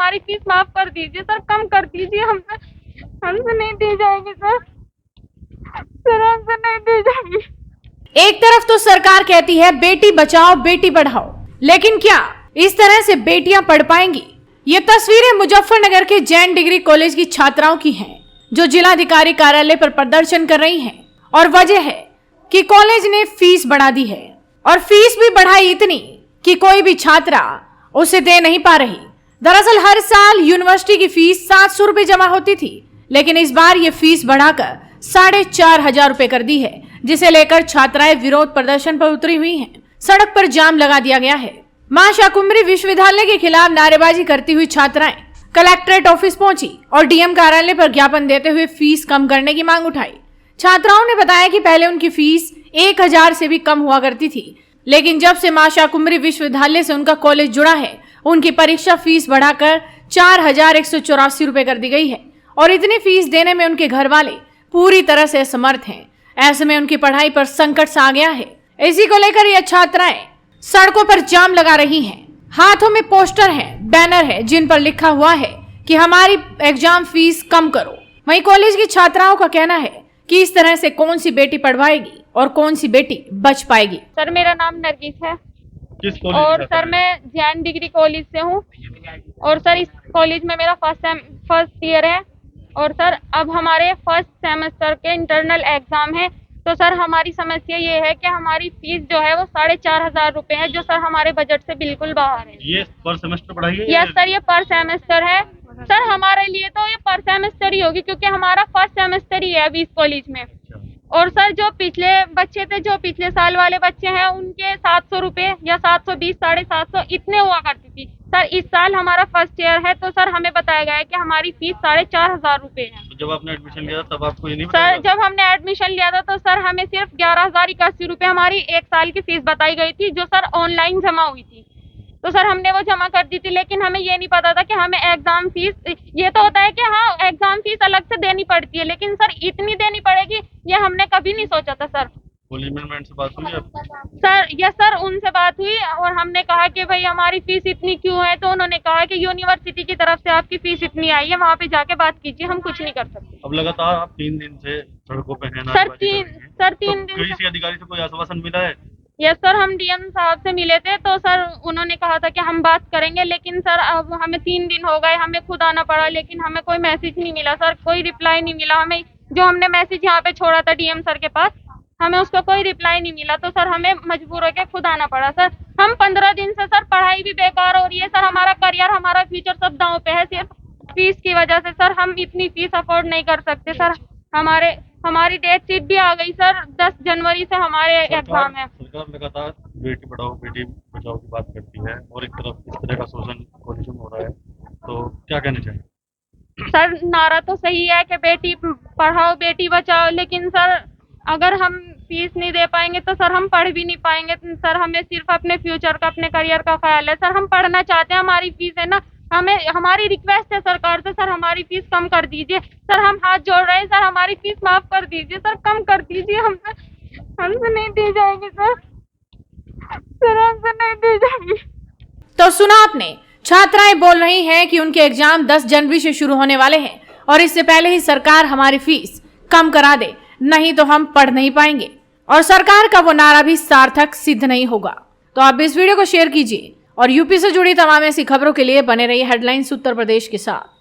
हमारी फीस माफ कर दीजिए सर, कम कर दीजिए, हमसे नहीं दी जाएगी सर, हमसे नहीं दी जाएगी। एक तरफ तो सरकार कहती है बेटी बचाओ बेटी पढ़ाओ, लेकिन क्या इस तरह से बेटियां पढ़ पाएंगी? ये तस्वीरें मुजफ्फरनगर के जैन डिग्री कॉलेज की छात्राओं की हैं, जो जिलाधिकारी कार्यालय पर प्रदर्शन कर रही हैं। और वजह है कि कॉलेज ने फीस बढ़ा दी है, और फीस भी बढ़ाई इतनी कि कोई भी छात्रा उसे दे नहीं पा रही। दरअसल हर साल यूनिवर्सिटी की फीस 700 रुपए जमा होती थी, लेकिन इस बार ये फीस बढ़ाकर 4,500 रुपए कर दी है, जिसे लेकर छात्राएं विरोध प्रदर्शन पर उतरी हुई हैं। सड़क पर जाम लगा दिया गया है। मां शाकुंभरी विश्वविद्यालय के खिलाफ नारेबाजी करती हुई छात्राएं कलेक्ट्रेट ऑफिस पहुंची और डीएम कार्यालय पर ज्ञापन देते हुए फीस कम करने की मांग उठाई। छात्राओं ने बताया कि पहले उनकी फीस 1,000 से भी कम हुआ करती थी, लेकिन जब से मां शाकुंभरी विश्वविद्यालय से उनका कॉलेज जुड़ा है, उनकी परीक्षा फीस बढ़ाकर 4,184 रुपए कर दी गई है। और इतनी फीस देने में उनके घर वाले पूरी तरह से असमर्थ हैं। ऐसे में उनकी पढ़ाई पर संकट सा आ गया है। इसी को लेकर ये छात्राएं सड़कों पर जाम लगा रही हैं। हाथों में पोस्टर हैं, बैनर है, जिन पर लिखा हुआ है कि हमारी एग्जाम फीस कम करो। वहीं कॉलेज की छात्राओं का कहना है कि इस तरह से कौन सी बेटी पढ़वाएगी और कौन सी बेटी बच पाएगी। सर मेरा नाम नरगिस है। किस कॉलेज और सर मैं जैन डिग्री कॉलेज से हूँ, और सर इस कॉलेज में मेरा फर्स्ट ईयर है। और सर अब हमारे फर्स्ट सेमेस्टर के इंटरनल एग्जाम है, तो सर हमारी समस्या ये है कि हमारी फीस जो है वो 4,500 रुपए है, जो सर हमारे बजट से बिल्कुल बाहर है। ये पर सेमेस्टर पढ़ाई है? यस सर, ये पर सेमेस्टर है। सर हमारे लिए तो ये पर सेमेस्टर ही होगी, क्योंकि हमारा फर्स्ट सेमेस्टर ही है अभी इस कॉलेज में। और सर जो पिछले बच्चे थे, जो पिछले साल वाले बच्चे हैं, उनके 700 रुपए या 720, 750 इतने हुआ करती थी। सर इस साल हमारा फर्स्ट ईयर है, तो सर हमें बताया गया है कि हमारी फीस 4,500 रुपए है। तो जब आपने एडमिशन लिया तब आपको ये नहीं सर जब हमने एडमिशन लिया था, तो सर हमें सिर्फ 11,081 रुपए हमारी एक साल की फीस बताई गई थी, जो सर ऑनलाइन जमा हुई थी। तो सर हमने वो जमा कर दी थी, लेकिन हमें ये नहीं पता था कि हमें एग्जाम फीस, ये तो होता है कि हाँ एग्जाम फीस अलग से देनी पड़ती है, लेकिन सर इतनी देनी पड़ेगी ये हमने कभी नहीं सोचा था। सर मैनेजमेंट से बात हुई अब? सर यस सर, उनसे बात हुई और हमने कहा कि भाई हमारी फीस इतनी क्यों है, तो उन्होंने कहा कि यूनिवर्सिटी की तरफ से आपकी फीस इतनी आई है, वहाँ पे जाके बात कीजिए, हम कुछ नहीं कर सकते। अब लगातार आप 3 दिन से सड़कों पे हैं। सर 3 दिन किसी अधिकारी से कोई आश्वासन मिला है? यस सर, हम डीएम साहब से मिले थे, तो सर उन्होंने कहा था कि हम बात करेंगे, लेकिन सर अब हमें 3 दिन हो गए, हमें खुद आना पड़ा, लेकिन हमें कोई मैसेज नहीं मिला सर, कोई रिप्लाई नहीं मिला हमें। जो हमने मैसेज यहाँ पे छोड़ा था डीएम सर के पास, हमें उसका कोई रिप्लाई नहीं मिला, तो सर हमें मजबूर होकर खुद आना पड़ा। सर हम 15 दिन से सर पढ़ाई भी बेकार हो रही है सर, हमारा करियर, हमारा फ्यूचर सब दांव पे है, सिर्फ फीस की वजह से। सर हम इतनी फीस अफोर्ड नहीं कर सकते सर। हमारी डेट शीट भी आ गई सर, 10 जनवरी से हमारे एग्जाम है। सरकार लगातार बेटी पढ़ाओ बेटी बचाओ की बात करती है, और एक तरफ इस तरह का शोषण कॉलेजों में हो रहा है, तो क्या कहना चाहिए? सर नारा तो सही है कि बेटी पढ़ाओ बेटी बचाओ, लेकिन सर अगर हम फीस नहीं दे पाएंगे तो सर हम पढ़ भी नहीं पाएंगे। सर हमें सिर्फ अपने फ्यूचर का, अपने करियर का ख्याल है सर, हम पढ़ना चाहते हैं, हमारी फीस है ना, हमारी रिक्वेस्ट है सरकार से, सर हमारी फीस कम कर दीजिए। सर हम हाथ जोड़ रहे हैं सर, हमारी फीस माफ कर दीजिए सर, कम कर दीजिए, हमसे नहीं दी जाएगी सर, हमसे नहीं दी जाएगी। तो सुना आपने, छात्राएं बोल रही हैं कि उनके एग्जाम 10 जनवरी से शुरू होने वाले हैं, और इससे पहले ही सरकार हमारी फीस कम करा दे, नहीं तो हम पढ़ नहीं पाएंगे। और सरकार का वो नारा भी सार्थक सिद्ध नहीं होगा। तो आप इस वीडियो को शेयर कीजिए, और यूपी से जुड़ी तमाम ऐसी खबरों के लिए बने रहिए हेडलाइंस उत्तर प्रदेश के साथ।